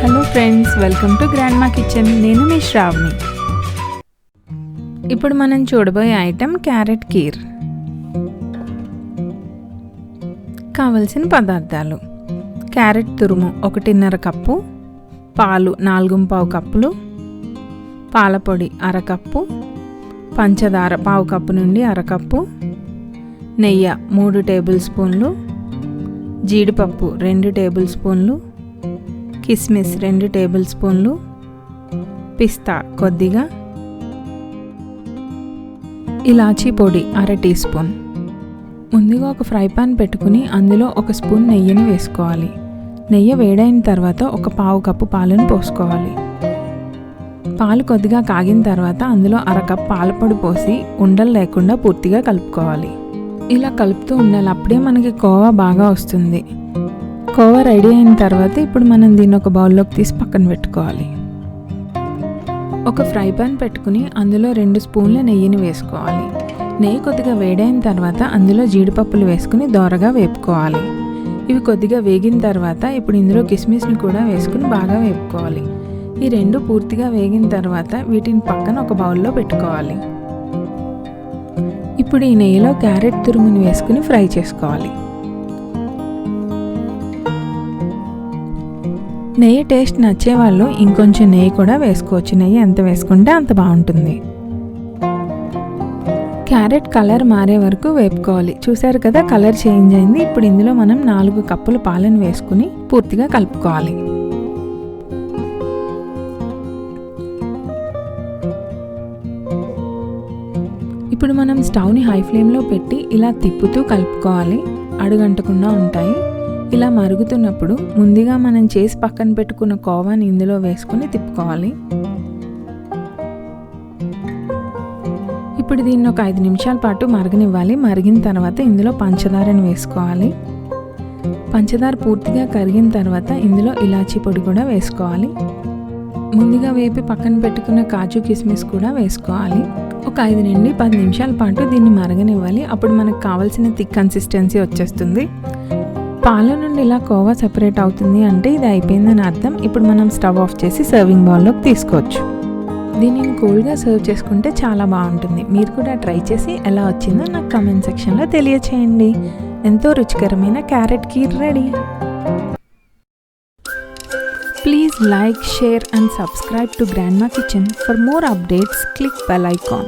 Hello friends, welcome to grandma kitchen. నేను మీ శ్రావణి. ఇప్పుడు మనం చూడబోయే ఐటెం క్యారెట్ కీర్. కావలసిన పదార్థాలు: క్యారెట్ తురుము 1.5 కప్పు, పాలు 4.25 కప్పులు, పాలపొడి 1/2 కప్పు, పంచదార 1/2 కప్పు నుండి 1/2 కప్పు, నెయ్యి 3 టేబుల్ స్పూన్లు, జీడిపప్పు 2 టేబుల్ స్పూన్లు, కిస్మిస్ 2 టేబుల్ స్పూన్లు, పిస్తా కొద్దిగా, ఇలాచీ పొడి 1/2 టీ స్పూన్. ముందుగా ఒక ఫ్రై పాన్ పెట్టుకుని అందులో 1 స్పూన్ నెయ్యిని వేసుకోవాలి. నెయ్యి వేడైన తర్వాత 1/4 కప్పు పాలను పోసుకోవాలి. పాలు కొద్దిగా కాగిన తర్వాత అందులో 1/2 కప్పు పాలపొడి పోసి ఉండలు లేకుండా పూర్తిగా కలుపుకోవాలి. ఇలా కలుపుతూ ఉండాలి, అప్పుడే మనకి కోవా బాగా వస్తుంది. కోవా రెడీ అయిన తర్వాత ఇప్పుడు మనం దీన్ని ఒక బౌల్లోకి తీసి పక్కన పెట్టుకోవాలి. ఒక ఫ్రై పాన్ పెట్టుకుని అందులో 2 స్పూన్ల నెయ్యిని వేసుకోవాలి. నెయ్యి కొద్దిగా వేడైన తర్వాత అందులో జీడిపప్పులు వేసుకుని దోరగా వేపుకోవాలి. ఇవి కొద్దిగా వేగిన తర్వాత ఇప్పుడు ఇందులో కిస్మిస్ని కూడా వేసుకుని బాగా వేపుకోవాలి. ఈ 2 పూర్తిగా వేగిన తర్వాత వీటిని పక్కన ఒక బౌల్లో పెట్టుకోవాలి. ఇప్పుడు ఈ నెయ్యిలో క్యారెట్ తురుముని వేసుకుని ఫ్రై చేసుకోవాలి. నెయ్యి టేస్ట్ నచ్చే వాళ్ళు ఇంకొంచెం నెయ్యి కూడా వేసుకోవచ్చు. నెయ్యి ఎంత వేసుకుంటే అంత బాగుంటుంది. క్యారెట్ కలర్ మారే వరకు వేపుకోవాలి. చూసారు కదా, కలర్ చేంజ్ అయింది. ఇప్పుడు ఇందులో మనం 4 కప్పుల పాలను వేసుకుని పూర్తిగా కలుపుకోవాలి. ఇప్పుడు మనం స్టవ్ని హై ఫ్లేమ్లో పెట్టి ఇలా తిప్పుతూ కలుపుకోవాలి. అడుగంటకుండా ఉంటాయి. ఇలా మరుగుతున్నప్పుడు ముందుగా మనం చేసి పక్కన పెట్టుకున్న కోవాని ఇందులో వేసుకుని తిప్పుకోవాలి. ఇప్పుడు దీన్ని ఒక 5 నిమిషాల పాటు మరగనివ్వాలి. మరిగిన తర్వాత ఇందులో పంచదారని వేసుకోవాలి. పంచదార పూర్తిగా కరిగిన తర్వాత ఇందులో ఇలాచీ పొడి కూడా వేసుకోవాలి. ముందుగా వేపి పక్కన పెట్టుకున్న కాజు కిస్మిస్ కూడా వేసుకోవాలి. ఒక 5 నుండి 10 నిమిషాల పాటు దీన్ని మరగనివ్వాలి. అప్పుడు మనకు కావాల్సిన థిక్ కన్సిస్టెన్సీ వచ్చేస్తుంది. పాల నుండి ఇలా కోవా సెపరేట్ అవుతుంది అంటే ఇది అయిపోయిందని అర్థం. ఇప్పుడు మనం స్టవ్ ఆఫ్ చేసి సర్వింగ్ బౌల్లోకి తీసుకోవచ్చు. దీనిని కూల్గా సర్వ్ చేసుకుంటే చాలా బాగుంటుంది. మీరు కూడా ట్రై చేసి ఎలా వచ్చిందో నాకు కామెంట్ సెక్షన్లో తెలియచేయండి. ఎంతో రుచికరమైన carrot kheer ready. Please like, share and subscribe to Grandma Kitchen. For more updates, click bell icon.